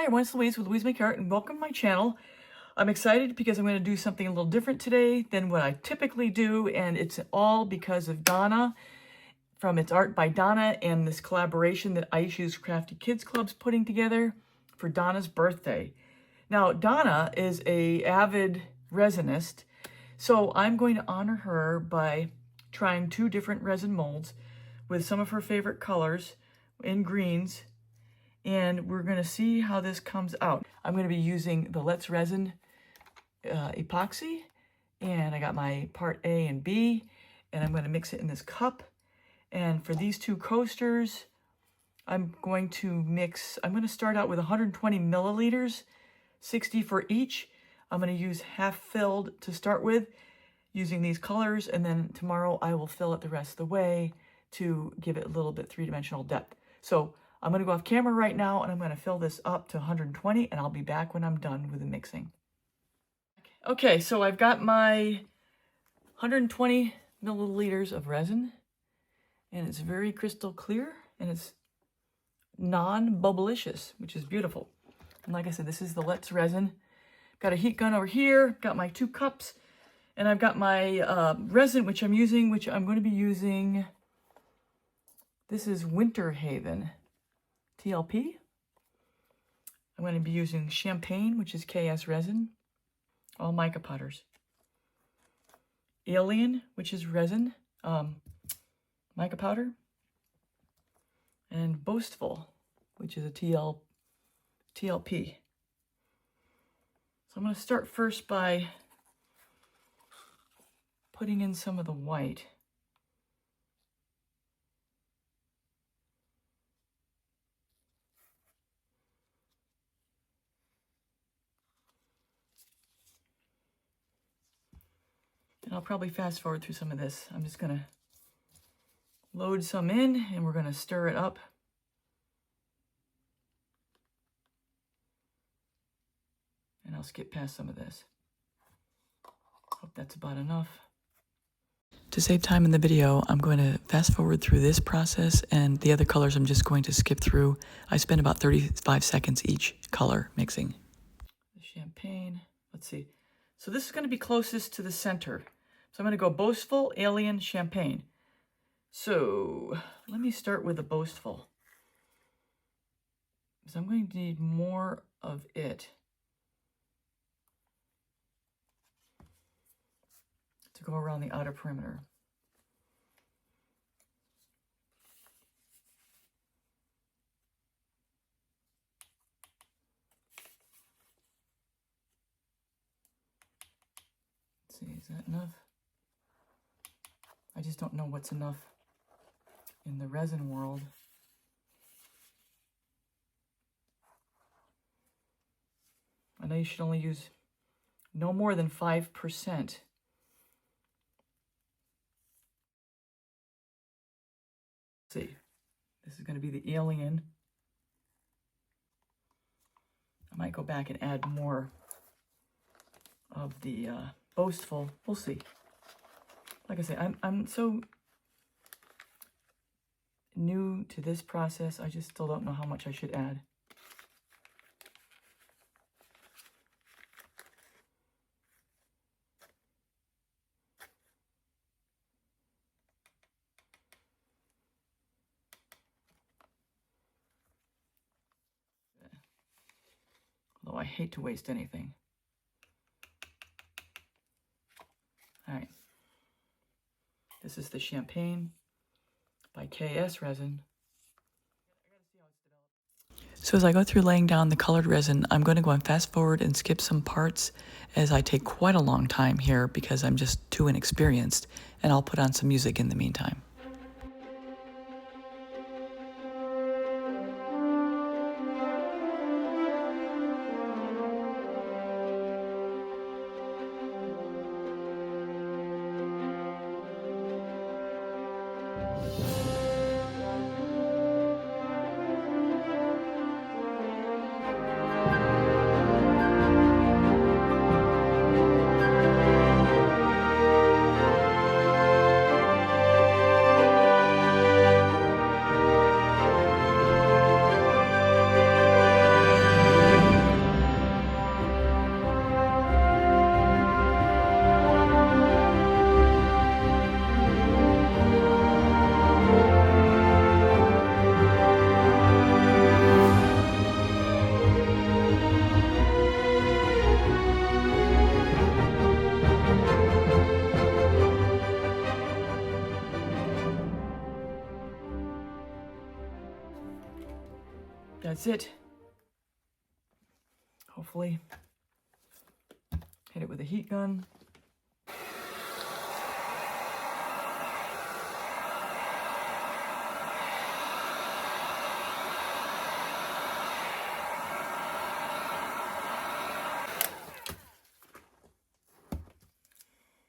Hi everyone, it's Louise with Louise Make Art and welcome to my channel. I'm excited because I'm going to do something a little different today than what I typically do, and it's all because of Donna from It's Art by Donna and this collaboration that Aishu's Crafty Kids Club's putting together for Donna's birthday. Now Donna is an avid resinist, so I'm going to honor her by trying 2 different resin molds with some of her favorite colors in greens. And we're going to see how this comes out. I'm going to be using the Let's Resin epoxy, and I got my part A and B, and I'm going to mix it in this cup. And for these 2 coasters, I'm going to start out with 120 milliliters, 60 for each. I'm going to use half filled to start with using these colors, and then tomorrow I will fill it the rest of the way to give it a little bit 3-dimensional depth. So I'm going to go off camera right now, and I'm going to fill this up to 120, and I'll be back when I'm done with the mixing. Okay, so I've got my 120 milliliters of resin, and it's very crystal clear, and it's non-bubblicious, which is beautiful. And like I said, this is the Let's Resin. Got a heat gun over here, got my 2 cups, and I've got my resin, which I'm going to be using. This is Winter Haven TLP. I'm going to be using Champagne, which is KS resin, all mica powders. Alien, which is resin, mica powder. And Boastful, which is a TLP. So I'm going to start first by putting in some of the white. And I'll probably fast forward through some of this. I'm just going to load some in, and we're going to stir it up. And I'll skip past some of this. Hope that's about enough. To save time in the video, I'm going to fast forward through this process, and the other colors I'm just going to skip through. I spend about 35 seconds each color mixing. The Champagne, let's see. So this is going to be closest to the center. So I'm going to go Boastful, Alien, Champagne. So let me start with the Boastful, because I'm going to need more of it to go around the outer perimeter. Let's see, is that enough? I just don't know what's enough in the resin world. I know you should only use no more than 5%. See, this is going to be the Alien. I might go back and add more of the Boastful. We'll see. Like I say, I'm so new to this process, I just still don't know how much I should add. Although I hate to waste anything. All right. This is the Champagne by KS Resin. So as I go through laying down the colored resin, I'm going to go and fast forward and skip some parts, as I take quite a long time here because I'm just too inexperienced, and I'll put on some music in the meantime. That's it. Hopefully, hit it with a heat gun.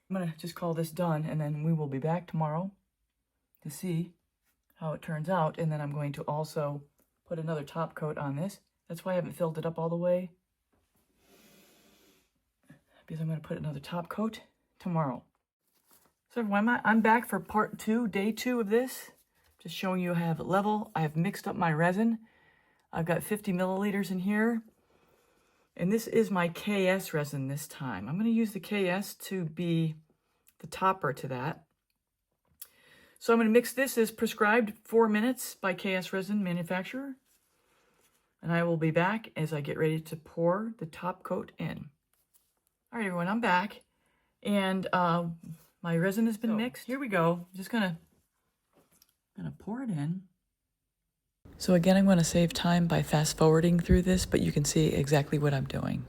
I'm gonna just call this done, and then we will be back tomorrow to see how it turns out. And then I'm going to also put another top coat on this. That's why I haven't filled it up all the way, because I'm going to put another top coat tomorrow. So everyone, I'm back for part 2, day 2 of this. Just showing you I have it level. I have mixed up my resin. I've got 50 milliliters in here. And this is my KS resin this time. I'm going to use the KS to be the topper to that. So I'm going to mix this as prescribed, 4 minutes by KS Resin manufacturer. And I will be back as I get ready to pour the top coat in. All right, everyone, I'm back. And my resin has been mixed. Here we go. Just gonna pour it in. So again, I'm going to save time by fast forwarding through this, but you can see exactly what I'm doing.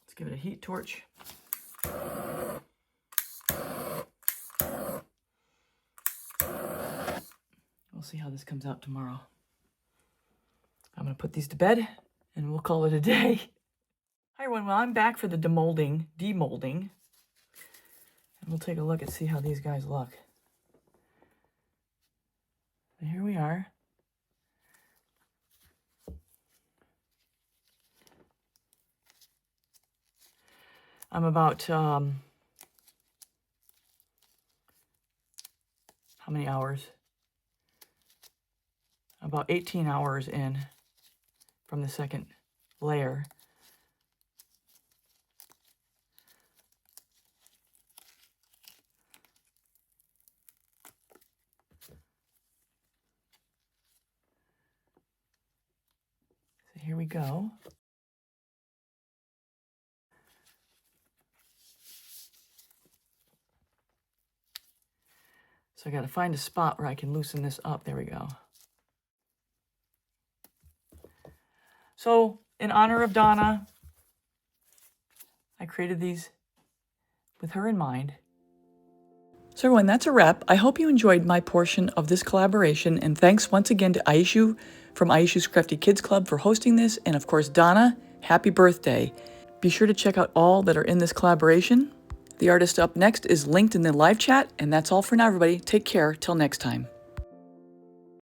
Let's give it a heat torch. We'll see how this comes out tomorrow. I'm going to put these to bed, and we'll call it a day. Hi, everyone. Well, I'm back for the demolding. And we'll take a look and see how these guys look. So here we are. I'm about, how many hours? About 18 hours in from the second layer. So here we go. So I got to find a spot where I can loosen this up. There we go. So, in honor of Donna, I created these with her in mind. So everyone, that's a wrap. I hope you enjoyed my portion of this collaboration, and thanks once again to Aishu from Aishu's Crafty Kids Club for hosting this, and of course Donna, happy birthday. Be sure to check out all that are in this collaboration. The artist up next is linked in the live chat, and that's all for now, everybody. Take care, till next time.